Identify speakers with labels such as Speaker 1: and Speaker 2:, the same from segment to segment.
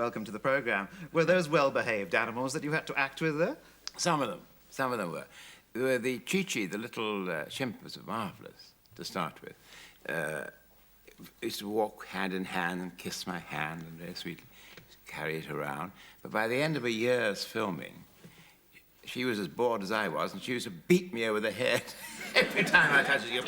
Speaker 1: welcome to the programme. Were those well-behaved animals that you had to act with there?
Speaker 2: Some of them were. The Chi-Chi, the little chimp, was marvellous to start with. Used to walk hand in hand and kiss my hand and very sweetly carry it around. But by the end of a year's filming, she was as bored as I was, and she used to beat me over the head every time I touched it.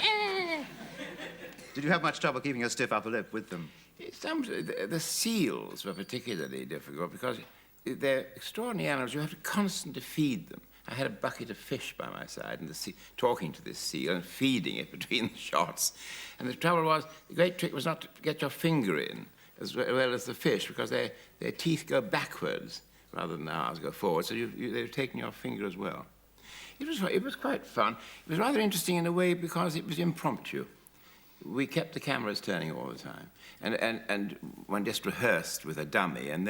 Speaker 1: Did you have much trouble keeping a stiff upper lip with them?
Speaker 2: The seals were particularly difficult because they're extraordinary animals. You have to constantly feed them. I had a bucket of fish by my side and talking to this seal and feeding it between the shots. And the trouble was, the great trick was not to get your finger in as well as the fish, because their teeth go backwards rather than ours go forward, so they were taking your finger as well. It was quite fun. It was rather interesting in a way because it was impromptu. We kept the cameras turning all the time, and one just rehearsed with a dummy, and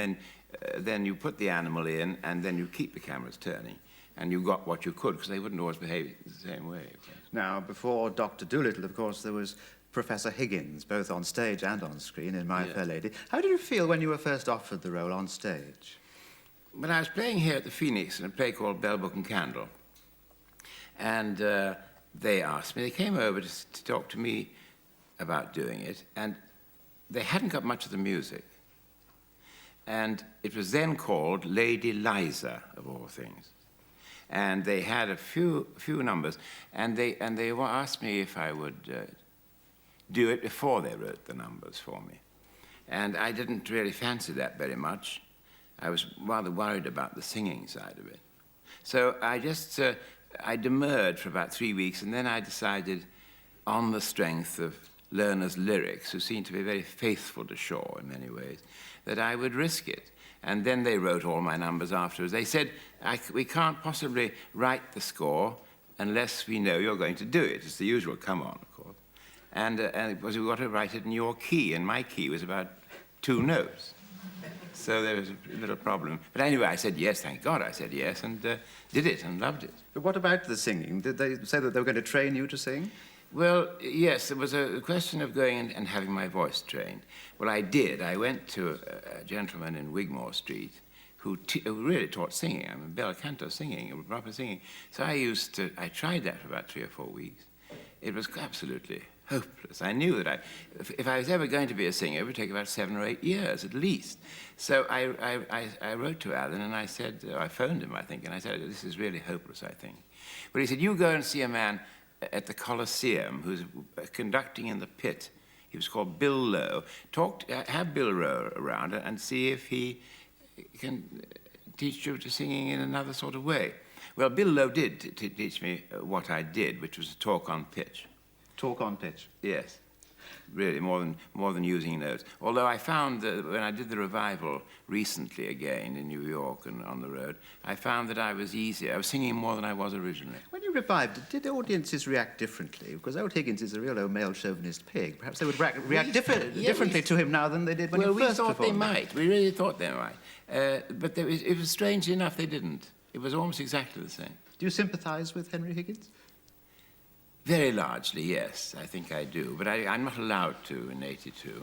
Speaker 2: then you put the animal in, and then you keep the cameras turning, and you got what you could, because they wouldn't always behave the same way.
Speaker 1: Now, before Dr. Dolittle, of course, there was Professor Higgins, both on stage and on screen in My Fair Lady. How did you feel when you were first offered the role on stage?
Speaker 2: When I was playing here at the Phoenix in a play called Bell, Book and Candle, and they asked me, they came over to talk to me about doing it, and they hadn't got much of the music. And it was then called Lady Liza, of all things. And they had a few numbers, and they asked me if I would do it before they wrote the numbers for me. And I didn't really fancy that very much. I was rather worried about the singing side of it. So I demurred for about 3 weeks, and then I decided, on the strength of Lerner's lyrics, who seemed to be very faithful to Shaw in many ways, that I would risk it. And then they wrote all my numbers afterwards. They said, we can't possibly write the score unless we know you're going to do it. It's the usual come on, of course. And it was, we've got to write it in your key, and my key was about 2 notes. So there was a little problem. But anyway, I said yes, thank God I said yes, and did it and loved it.
Speaker 1: But what about the singing? Did they say that they were going to train you to sing?
Speaker 2: Well, yes, there was a question of going and having my voice trained. Well, I did. I went to a gentleman in Wigmore Street who really taught singing. I mean, bel canto singing, proper singing. So I tried that for about 3 or 4 weeks. It was absolutely hopeless. I knew that if I was ever going to be a singer, it would take about 7 or 8 years at least. So I wrote to Alan and I said, I phoned him, I think, and I said, this is really hopeless, I think. But he said, you go and see a man at the Coliseum who's conducting in the pit. He was called Bill Lowe. Have Bill Lowe around and see if he can teach you to singing in another sort of way. Well, Bill Lowe did teach me what I did, which was to talk on pitch.
Speaker 1: Talk on pitch?
Speaker 2: Yes. Really, more than using notes. Although I found that when I did the revival recently again in New York and on the road, I found that I was easier. I was singing more than I was originally.
Speaker 1: When you revived, did the audiences react differently? Because old Higgins is a real old male chauvinist pig. Perhaps they would react differently to him now than they did when you first performed.
Speaker 2: Well, we thought they might. We really thought they might. But it was strangely enough they didn't. It was almost exactly the same.
Speaker 1: Do you sympathise with Henry Higgins?
Speaker 2: Very largely, yes, I think I do. But I'm not allowed to in '82.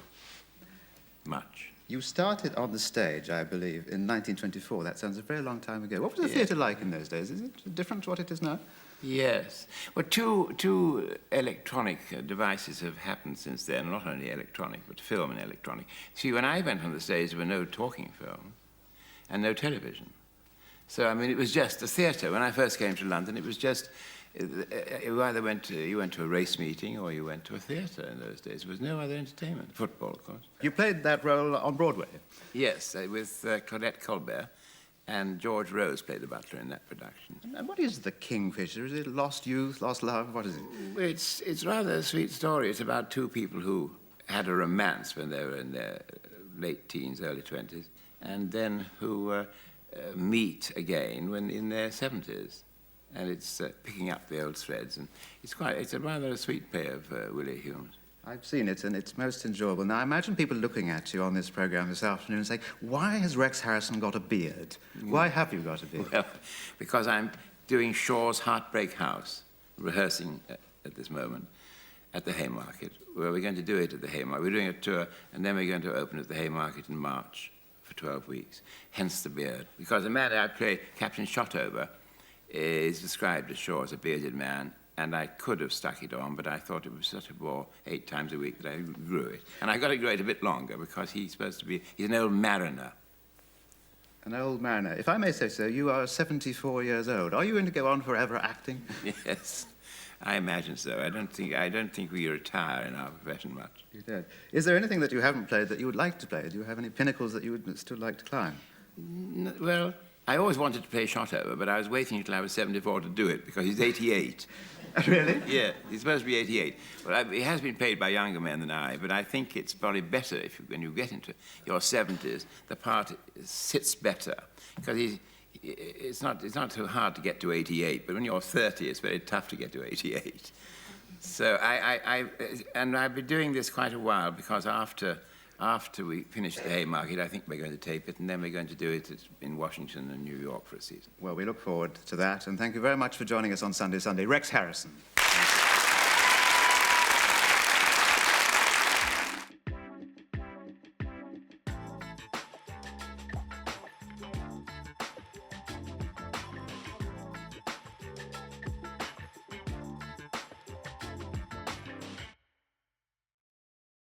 Speaker 2: Much.
Speaker 1: You started on the stage, I believe, in 1924. That sounds a very long time ago. What was the theatre like in those days? Is it different to what it is now?
Speaker 2: Yes. Well, two electronic devices have happened since then, not only electronic, but film and electronic. See, when I went on the stage, there were no talking films and no television. So, I mean, it was just a theatre. When I first came to London, it was just... You either went to a race meeting or you went to a theatre in those days. There was no other entertainment. Football, of course.
Speaker 1: You played that role on Broadway?
Speaker 2: Yes, with Claudette Colbert, and George Rose played the butler in that production.
Speaker 1: And what is the Kingfisher? Is it lost youth, lost love? What is it?
Speaker 2: It's rather a sweet story. It's about 2 people who had a romance when they were in their late teens, early 20s, and then who meet again when in their 70s. And it's picking up the old threads, and it's a rather sweet play of Willie Hume's.
Speaker 1: I've seen it, and it's most enjoyable. Now, I imagine people looking at you on this programme this afternoon saying, why has Rex Harrison got a beard? Why have you got a beard?
Speaker 2: Well, because I'm doing Shaw's Heartbreak House, rehearsing at this moment at the Haymarket, where we're going to do it at the Haymarket. We're doing a tour, and then we're going to open at the Haymarket in March for 12 weeks, hence the beard. Because the man I play, Captain Shotover, is described ashore as a bearded man, and I could have stuck it on, but I thought it was such a bore 8 times a week that I grew it. And I got to grow it a bit longer because he's supposed to be, he's an old mariner.
Speaker 1: An old mariner. If I may say so, you are 74 years old. Are you going to go on forever acting?
Speaker 2: Yes, I imagine so. I don't think we retire in our profession much.
Speaker 1: You don't. Is there anything that you haven't played that you would like to play? Do you have any pinnacles that you would still like to climb?
Speaker 2: Well, I always wanted to play Shotover, but I was waiting until I was 74 to do it because he's 88.
Speaker 1: Really?
Speaker 2: Yeah, he's supposed to be 88. Well, it has been played by younger men than I, but I think it's probably better if when you get into your 70s, the part sits better because it's not so hard to get to 88, but when you're 30, it's very tough to get to 88. So I've been doing this quite a while because after we finish the Haymarket, I think we're going to tape it, and then we're going to do it in Washington and New York for a season.
Speaker 1: Well, we look forward to that, and thank you very much for joining us on Sunday Sunday. Rex Harrison.